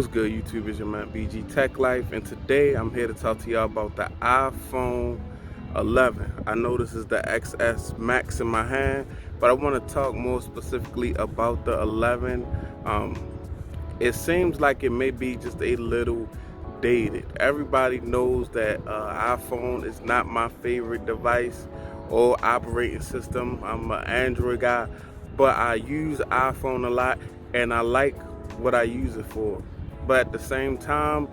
What's good, YouTube? It's your man BG Tech Life, and today I'm here to talk to y'all about the iPhone 11. I know this is the XS Max in my hand, but I want to talk more specifically about the 11. Um, it seems like it may be just a little dated. Everybody knows that iPhone is not my favorite device or operating system. I'm an Android guy, but I use iPhone a lot and I like what I use it for. But at the same time,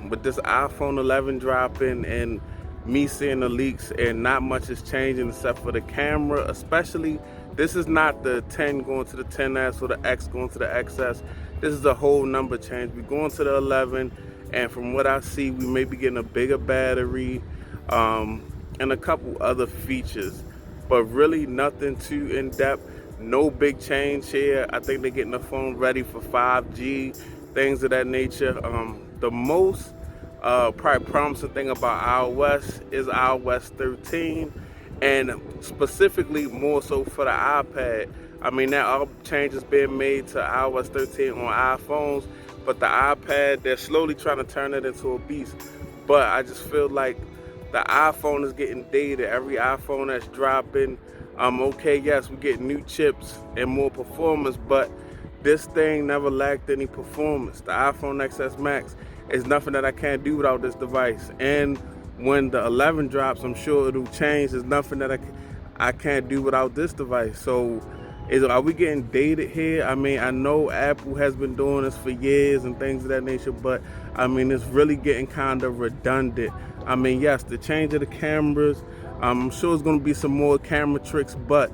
with this iPhone 11 dropping and me seeing the leaks and not much is changing except for the camera, especially this is not the 10 going to the 10s or the X going to the XS. This is a whole number change. We're going to the 11, and from what I see, we may be getting a bigger battery and a couple other features, but really nothing too in-depth. No big change here. I think they're getting the phone ready for 5G, things of that nature. The most probably promising thing about iOS is iOS 13, and specifically more so for the iPad. I mean, that all changes being made to iOS 13 on iPhones, but the iPad, they're slowly trying to turn it into a beast. But I just feel like the iPhone is getting dated. Every iPhone that's dropping, okay, yes, we get new chips and more performance, but this thing never lacked any performance. The iPhone XS Max is nothing that I can't do without this device. And when the 11 drops, I'm sure it'll change. There's nothing that I can't do without this device. So are we getting dated here? I mean, I know Apple has been doing this for years and things of that nature, but I mean, it's really getting kind of redundant. I mean, yes, the change of the cameras, I'm sure it's going to be some more camera tricks, but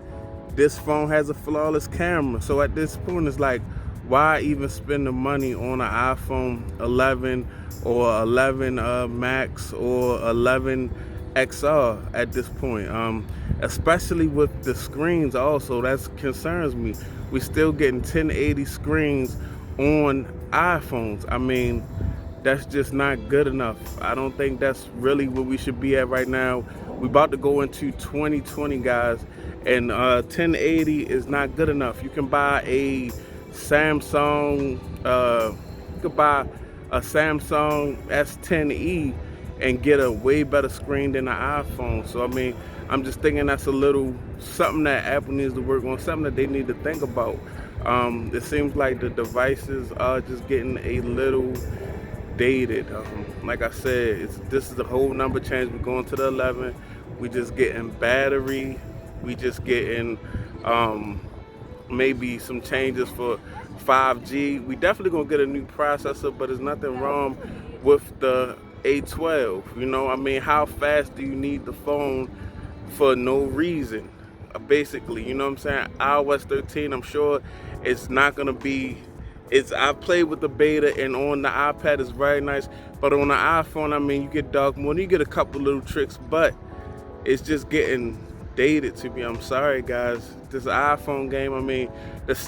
this phone has a flawless camera. So at this point, it's like, why even spend the money on an iPhone 11 or 11 Max or 11 XR at this point? Especially with the screens also, that concerns me. We still getting 1080 screens on iPhones. I mean, that's just not good enough. I don't think that's really where we should be at right now. We're about to go into 2020, guys, and 1080 is not good enough. You can buy a Samsung, you could buy a Samsung S10e and get a way better screen than an iPhone. So I mean, I'm just thinking that's a little something that Apple needs to work on, something that they need to think about. It seems like the devices are just getting a little dated. Like I said, this is a whole number change. We're going to the 11. We just getting battery. We just getting maybe some changes for 5G. We definitely gonna get a new processor, but there's nothing wrong with the A12. You know, I mean, how fast do you need the phone for no reason? Basically, you know what I'm saying? iOS 13, I'm sure it's not gonna be. I've played with the beta, and on the iPad it's very nice, but on the iPhone, I mean, you get dark mode, you get a couple little tricks, but it's just getting dated to me. I'm sorry, guys. This iPhone game, I mean,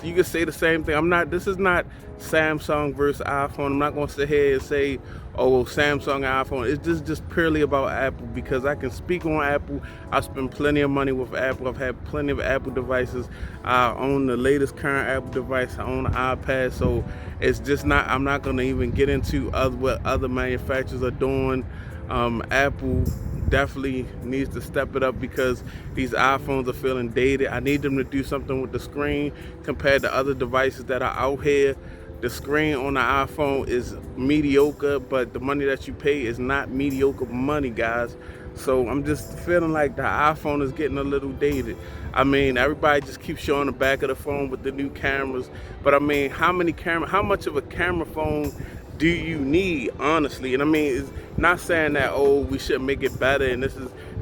you can say the same thing. This is not Samsung versus iPhone. I'm not gonna sit here and say, oh, well, Samsung, iPhone. It's just purely about Apple, because I can speak on Apple. I spend plenty of money with Apple. I've had plenty of Apple devices. I own the latest current Apple device. I own an iPad. So it's just not, I'm not gonna even get into what other manufacturers are doing. Apple definitely needs to step it up, because these iPhones are feeling dated. I need them to do something with the screen compared to other devices that are out here. The screen on the iPhone is mediocre, but the money that you pay is not mediocre money, guys. So I'm just feeling like the iPhone is getting a little dated. I mean, everybody just keeps showing the back of the phone with the new cameras, but I mean, how much of a camera phone do you need, honestly? And I mean, it's not saying that, oh, we should make it better and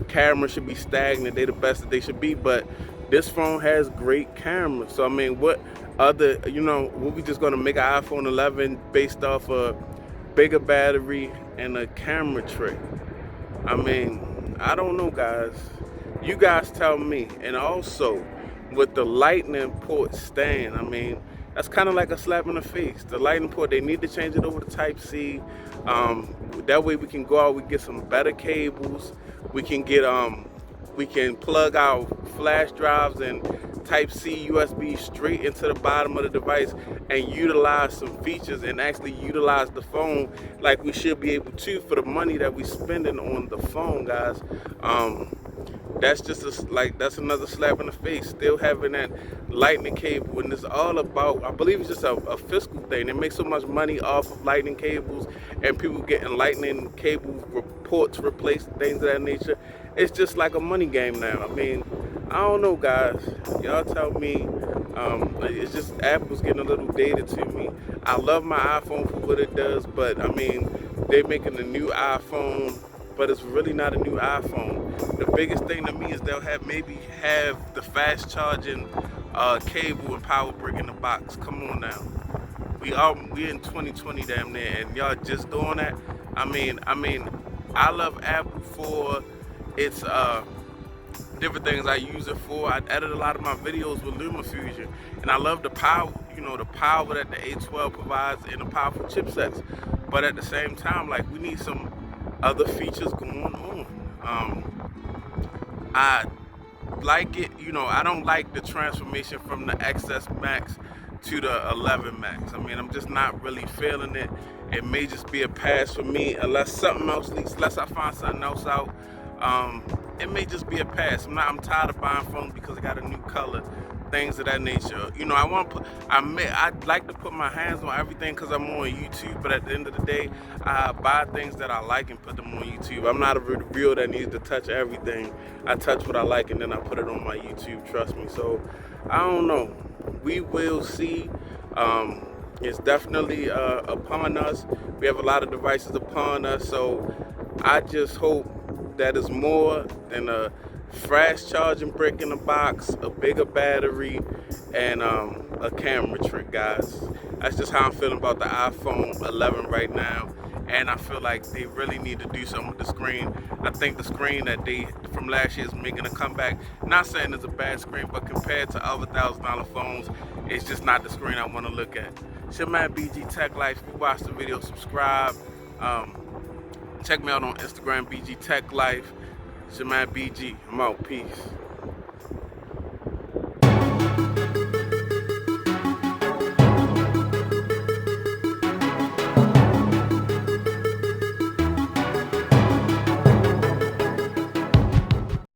camera should be stagnant, they the best that they should be, but this phone has great cameras. So I mean, what we just gonna make an iPhone 11 based off a bigger battery and a camera trick? I mean, I don't know, guys. You guys tell me. And also, with the lightning port stand, I mean, that's kind of like a slap in the face. The lightning port, they need to change it over to Type-C. That way we can go out, we get some better cables. We can plug our flash drives and Type-C USB straight into the bottom of the device and utilize some features and actually utilize the phone like we should be able to for the money that we spending on the phone, guys. That's just that's another slap in the face. Still having that lightning cable, and it's all about, I believe it's just a fiscal thing. They make so much money off of lightning cables and people getting lightning cable ports replaced, things of that nature. It's just like a money game now. I mean, I don't know, guys. Y'all tell me. It's just Apple's getting a little dated to me. I love my iPhone for what it does, but I mean, they're making a new iPhone, but it's really not a new iPhone. The biggest thing to me is they'll maybe have the fast charging cable and power brick in the box. Come on now. We in 2020 damn near, and y'all just doing that. I mean, I love Apple for its different things I use it for. I edit a lot of my videos with LumaFusion, and I love the power, the power that the A12 provides and the powerful chipsets. But at the same time, like, we need some other features going on. I like it, I don't like the transformation from the XS Max to the 11 Max. I mean, I'm just not really feeling it. It may just be a pass for me unless something else leaks, unless I find something else out. It may just be a pass. I'm tired of buying phones because I got a new color, things of that nature. I'd like to put my hands on everything because I'm on YouTube, but at the end of the day, I buy things that I like and put them on YouTube. I'm not a reviewer that needs to touch everything. I touch what I like and then I put it on my YouTube, trust me. So, I don't know. We will see. It's definitely upon us. We have a lot of devices upon us, so I just hope that is more than a fast charging brick in the box, a bigger battery, and a camera trick, guys. That's just how I'm feeling about the iPhone 11 right now, and I feel like they really need to do something with the screen. I think the screen that from last year is making a comeback. Not saying it's a bad screen, but compared to other $1,000 phones, it's just not the screen I want to look at. It's your man BG Tech Life. If you watch the video, subscribe. Check me out on Instagram, BG Tech Life. It's your man BG. I'm out. Peace.